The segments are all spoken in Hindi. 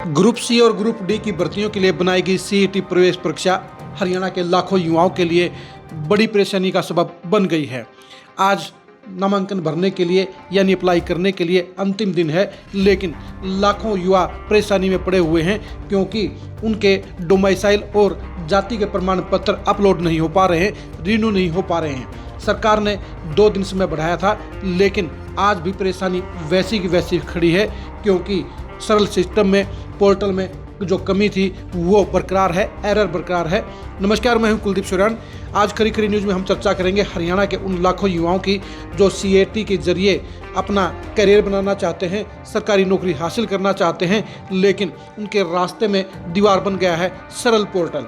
ग्रुप सी और ग्रुप डी की भर्तियों के लिए बनाई गई सीईटी प्रवेश परीक्षा हरियाणा के लाखों युवाओं के लिए बड़ी परेशानी का सबब बन गई है। आज नामांकन भरने के लिए यानी अप्लाई करने के लिए अंतिम दिन है, लेकिन लाखों युवा परेशानी में पड़े हुए हैं क्योंकि उनके डोमिसाइल और जाति के प्रमाण पत्र अपलोड नहीं हो पा रहे हैं, रिन्यू नहीं हो पा रहे हैं। सरकार ने 2 दिन समय बढ़ाया था, लेकिन आज भी परेशानी वैसी की वैसी खड़ी है क्योंकि सरल सिस्टम में, पोर्टल में जो कमी थी वो बरकरार है, एरर बरकरार है। नमस्कार, मैं हूं कुलदीप सुरान। आज खरी खरी न्यूज़ में हम चर्चा करेंगे हरियाणा के उन लाखों युवाओं की जो सीईटी के जरिए अपना करियर बनाना चाहते हैं, सरकारी नौकरी हासिल करना चाहते हैं, लेकिन उनके रास्ते में दीवार बन गया है सरल पोर्टल।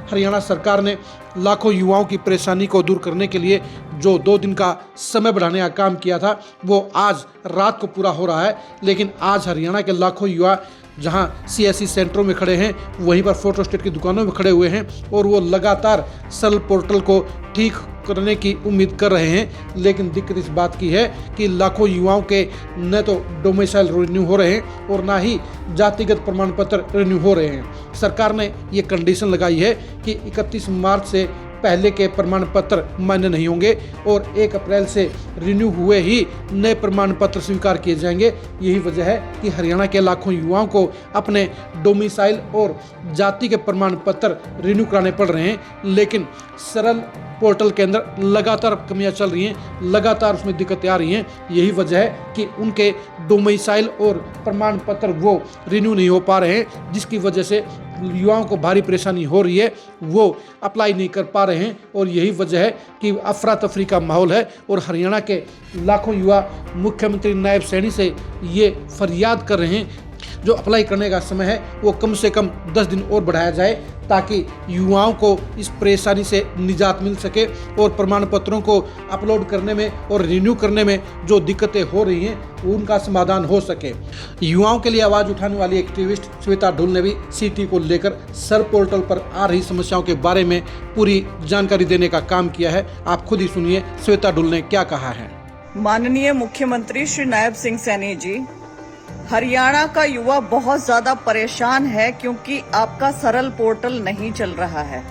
हरियाणा सरकार ने लाखों युवाओं की परेशानी को दूर करने के लिए जो 2 दिन का समय बढ़ाने का काम किया था वो आज रात को पूरा हो रहा है। लेकिन आज हरियाणा के लाखों युवा जहां सीएससी सेंटरों में खड़े हैं, वहीं पर फोटोस्टेट की दुकानों में खड़े हुए हैं और वो लगातार सरल पोर्टल को ठीक करने की उम्मीद कर रहे हैं। लेकिन दिक्कत इस बात की है कि लाखों युवाओं के न तो डोमिसाइल रिन्यू हो रहे हैं और ना ही जातिगत प्रमाण पत्र रिन्यू हो रहे हैं। सरकार ने ये कंडीशन लगाई है कि 31 मार्च से पहले के प्रमाण पत्र मान्य नहीं होंगे और 1 अप्रैल से रिन्यू हुए ही नए प्रमाण पत्र स्वीकार किए जाएंगे। यही वजह है कि हरियाणा के लाखों युवाओं को अपने डोमिसाइल और जाति के प्रमाण पत्र रिन्यू कराने पड़ रहे हैं, लेकिन सरल पोर्टल के अंदर लगातार कमियां चल रही हैं, लगातार उसमें दिक्कतें आ रही हैं। यही वजह है कि उनके डोमिसाइल और प्रमाण पत्र वो रिन्यू नहीं हो पा रहे हैं, जिसकी वजह से युवाओं को भारी परेशानी हो रही है, वो अप्लाई नहीं कर पा रहे हैं। और यही वजह है कि अफरा तफरी का माहौल है और हरियाणा के लाखों युवा मुख्यमंत्री नायब सैनी से ये फरियाद कर रहे हैं जो अप्लाई करने का समय है वो कम से कम 10 दिन और बढ़ाया जाए ताकि युवाओं को इस परेशानी से निजात मिल सके और प्रमाण पत्रों को अपलोड करने में और रिन्यू करने में जो दिक्कतें हो रही हैं उनका समाधान हो सके। युवाओं के लिए आवाज़ उठाने वाली एक्टिविस्ट श्वेता ढुल ने भी सीईटी को लेकर सर पोर्टल पर आ रही समस्याओं के बारे में पूरी जानकारी देने का काम किया है। आप खुद ही सुनिए श्वेता ढुल ने क्या कहा है। माननीय मुख्यमंत्री श्री नायब सिंह सैनी जी, हरियाणा का युवा बहुत ज्यादा परेशान है क्योंकि आपका सरल पोर्टल नहीं चल रहा है।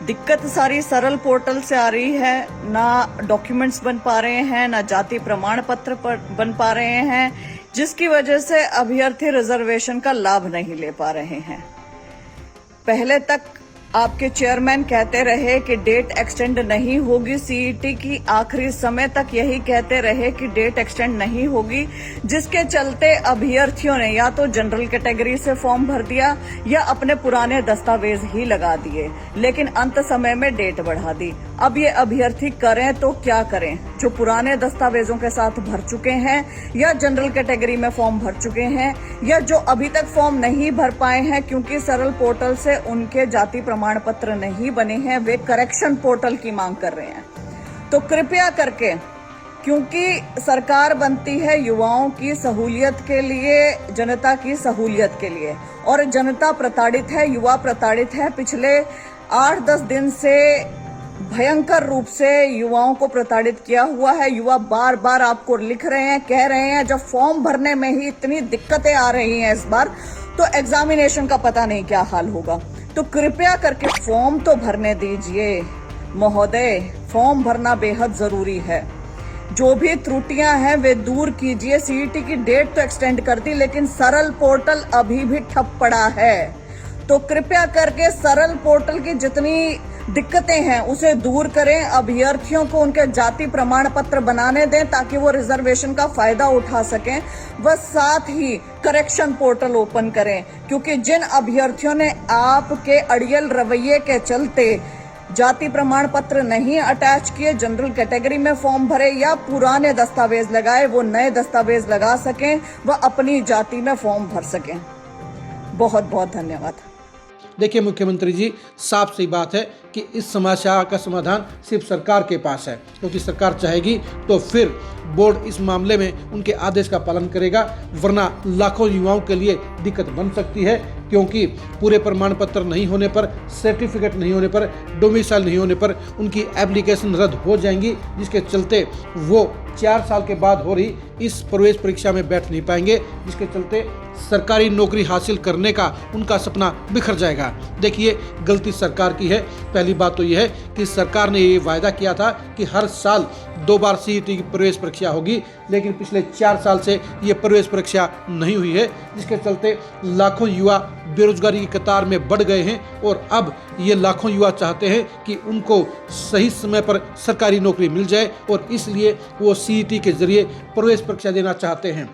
दिक्कत सारी सरल पोर्टल से आ रही है, ना डॉक्यूमेंट्स बन पा रहे हैं, ना जाति प्रमाण पत्र बन पा रहे हैं, जिसकी वजह से अभ्यर्थी रिजर्वेशन का लाभ नहीं ले पा रहे हैं। पहले तक आपके चेयरमैन कहते रहे कि डेट एक्सटेंड नहीं होगी सीईटी की, आखिरी समय तक यही कहते रहे कि डेट एक्सटेंड नहीं होगी, जिसके चलते अभ्यर्थियों ने या तो जनरल कैटेगरी से फॉर्म भर दिया या अपने पुराने दस्तावेज ही लगा दिए, लेकिन अंत समय में डेट बढ़ा दी। अब ये अभ्यर्थी करें तो क्या करें, जो पुराने दस्तावेजों के साथ भर चुके हैं या जनरल कैटेगरी में फॉर्म भर चुके हैं या जो अभी तक फॉर्म नहीं भर पाए हैं क्योंकि सरल पोर्टल से उनके जाति प्रमाण पत्र नहीं बने हैं, वे करेक्शन पोर्टल की मांग कर रहे हैं। तो कृपया करके, क्योंकि सरकार बनती है युवाओं की सहूलियत के लिए, जनता की सहूलियत के लिए, और जनता प्रताड़ित है, युवा प्रताड़ित है। पिछले 8-10 दिन से भयंकर रूप से युवाओं को प्रताड़ित किया हुआ है। युवा बार बार आपको लिख रहे हैं, कह रहे हैं जब फॉर्म भरने में ही इतनी दिक्कतें आ रही हैं इस बार, तो एग्जामिनेशन का पता नहीं क्या हाल होगा। तो कृपया करके फॉर्म तो भरने दीजिए महोदय, फॉर्म भरना बेहद जरूरी है। जो भी त्रुटियां हैं वे दूर कीजिए। सीईटी की डेट तो एक्सटेंड कर दी, लेकिन सरल पोर्टल अभी भी ठप पड़ा है। तो कृपया करके सरल पोर्टल की जितनी दिक्कतें हैं उसे दूर करें, अभ्यर्थियों को उनके जाति प्रमाण पत्र बनाने दें ताकि वो रिजर्वेशन का फायदा उठा सकें। व साथ ही करेक्शन पोर्टल ओपन करें, क्योंकि जिन अभ्यर्थियों ने आपके अड़ियल रवैये के चलते जाति प्रमाण पत्र नहीं अटैच किए, जनरल कैटेगरी में फॉर्म भरे या पुराने दस्तावेज लगाए, वो नए दस्तावेज लगा सकें व अपनी जाति में फॉर्म भर सकें। बहुत बहुत धन्यवाद। देखिए मुख्यमंत्री जी, साफ सी बात है कि इस समस्या का समाधान सिर्फ सरकार के पास है, क्योंकि सरकार चाहेगी तो फिर बोर्ड इस मामले में उनके आदेश का पालन करेगा, वरना लाखों युवाओं के लिए दिक्कत बन सकती है क्योंकि पूरे प्रमाण पत्र नहीं होने पर, सर्टिफिकेट नहीं होने पर, डोमिसाइल नहीं होने पर उनकी एप्लीकेशन रद्द हो जाएंगी, जिसके चलते वो 4 साल के बाद हो रही इस प्रवेश परीक्षा में बैठ नहीं पाएंगे, जिसके चलते सरकारी नौकरी हासिल करने का उनका सपना बिखर जाएगा। देखिए, गलती सरकार की है। पहली बात तो यह है कि सरकार ने ये वायदा किया था कि हर साल 2 बार सीईटी की प्रवेश परीक्षा होगी, लेकिन पिछले 4 साल से ये प्रवेश परीक्षा नहीं हुई है, जिसके चलते लाखों युवा बेरोजगारी की कतार में बढ़ गए हैं और अब ये लाखों युवा चाहते हैं कि उनको सही समय पर सरकारी नौकरी मिल जाए और इसलिए वो सीईटी के जरिए प्रवेश परीक्षा देना चाहते हैं।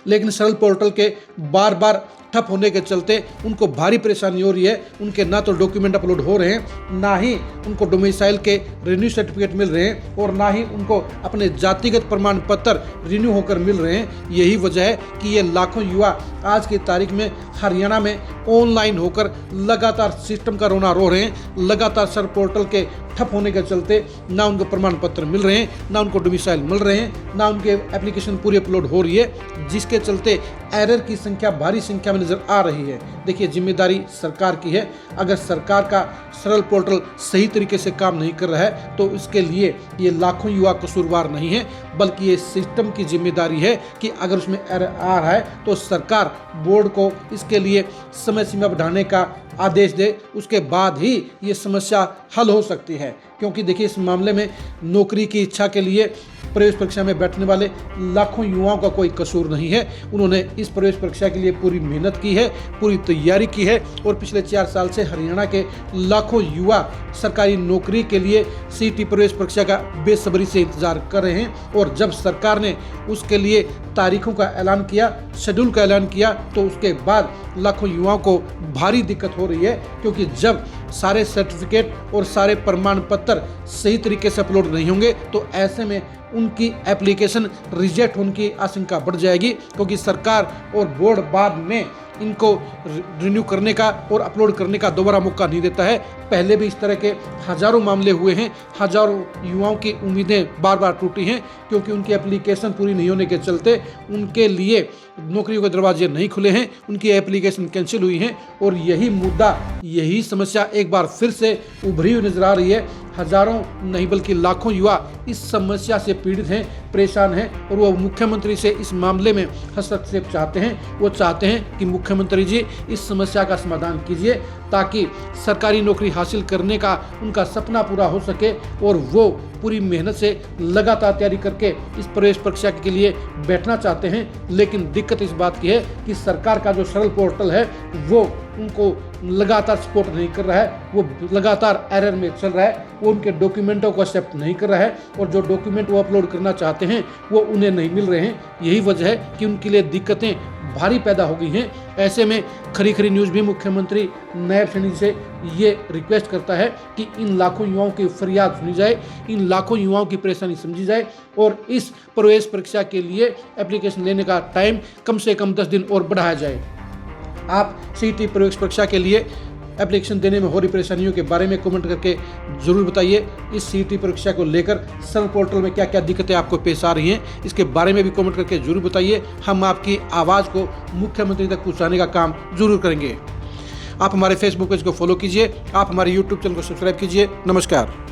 लेकिन सरल पोर्टल के बार बार ठप होने के चलते उनको भारी परेशानी हो रही है। उनके ना तो डॉक्यूमेंट अपलोड हो रहे हैं, ना ही उनको डोमिसाइल के रिन्यू सर्टिफिकेट मिल रहे हैं और ना ही उनको अपने जातिगत प्रमाण पत्र रिन्यू होकर मिल रहे हैं। यही वजह है कि ये लाखों युवा आज की तारीख में हरियाणा में ऑनलाइन होकर लगातार सिस्टम का रोना रो रहे हैं। लगातार सर पोर्टल के ठप होने के चलते ना उनको प्रमाण पत्र मिल रहे हैं, ना उनको डोमिसाइल मिल रहे हैं, ना उनके एप्लीकेशन पूरी अपलोड हो रही है, जिसके चलते एरर की संख्या भारी संख्या में नजर आ रही है। देखिए, जिम्मेदारी सरकार की है। अगर सरकार का सरल पोर्टल सही तरीके से काम नहीं कर रहा है तो इसके लिए ये लाखों युवा कसूरवार नहीं है, बल्कि ये सिस्टम की जिम्मेदारी है कि अगर उसमें एरर आ रहा है तो सरकार बोर्ड को इसके लिए समय सीमा बढ़ाने का आदेश दे, उसके बाद ही ये समस्या हल हो सकती है। क्योंकि देखिए, इस मामले में नौकरी की इच्छा के लिए प्रवेश परीक्षा में बैठने वाले लाखों युवाओं का कोई कसूर नहीं है। उन्होंने इस प्रवेश परीक्षा के लिए पूरी मेहनत की है, पूरी तैयारी की है और पिछले 4 साल से हरियाणा के लाखों युवा सरकारी नौकरी के लिए सीईटी प्रवेश परीक्षा का बेसब्री से इंतजार कर रहे हैं। और जब सरकार ने उसके लिए तारीखों का ऐलान किया, शेड्यूल का ऐलान किया, तो उसके बाद लाखों युवाओं को भारी दिक्कत हो रही है, क्योंकि जब सारे सर्टिफिकेट और सारे प्रमाण पत्र सही तरीके से अपलोड नहीं होंगे तो ऐसे में उनकी एप्लीकेशन रिजेक्ट होने की आशंका बढ़ जाएगी, क्योंकि सरकार और बोर्ड बाद में इनको रिन्यू करने का और अपलोड करने का दोबारा मौका नहीं देता है। पहले भी इस तरह के हजारों मामले हुए हैं, हजारों युवाओं की उम्मीदें बार बार टूटी हैं, क्योंकि उनकी एप्लीकेशन पूरी नहीं होने के चलते उनके लिए नौकरियों के दरवाजे नहीं खुले हैं, उनकी एप्लीकेशन कैंसिल हुई हैं और यही मुद्दा, यही समस्या एक बार फिर से उभरी हुई नजर आ रही है। हजारों नहीं बल्कि लाखों युवा इस समस्या से पीड़ित हैं, परेशान हैं और वो मुख्यमंत्री से इस मामले में हस्तक्षेप चाहते हैं। वो चाहते हैं कि मुख्यमंत्री जी इस समस्या का समाधान कीजिए, ताकि सरकारी नौकरी हासिल करने का उनका सपना पूरा हो सके और वो पूरी मेहनत से लगातार तैयारी करके इस प्रवेश परीक्षा के लिए बैठना चाहते हैं। लेकिन दिक्कत इस बात की है कि सरकार का जो सरल पोर्टल है वो उनको लगातार सपोर्ट नहीं कर रहा है, वो लगातार एरर में चल रहा है, वो उनके डॉक्यूमेंटों को एक्सेप्ट नहीं कर रहा है और जो डॉक्यूमेंट वो अपलोड करना चाहते हैं वो उन्हें नहीं मिल रहे हैं। यही वजह है कि उनके लिए दिक्कतें भारी पैदा हो गई हैं। ऐसे में खरी खरी न्यूज़ भी मुख्यमंत्री नायब सैनी से ये रिक्वेस्ट करता है कि इन लाखों युवाओं की फरियाद सुनी जाए, इन लाखों युवाओं की परेशानी समझी जाए और इस प्रवेश परीक्षा के लिए एप्लीकेशन लेने का टाइम कम से कम 10 दिन और बढ़ाया जाए। आप सीईटी प्रवेश परीक्षा के लिए एप्लीकेशन देने में हो रही परेशानियों के बारे में कमेंट करके ज़रूर बताइए। इस सीईटी परीक्षा को लेकर सरल पोर्टल में क्या क्या दिक्कतें आपको पेश आ रही हैं, इसके बारे में भी कमेंट करके ज़रूर बताइए। हम आपकी आवाज़ को मुख्यमंत्री तक पहुंचाने का काम ज़रूर करेंगे। आप हमारे फेसबुक पेज को फॉलो कीजिए, आप हमारे यूट्यूब चैनल को सब्सक्राइब कीजिए। नमस्कार।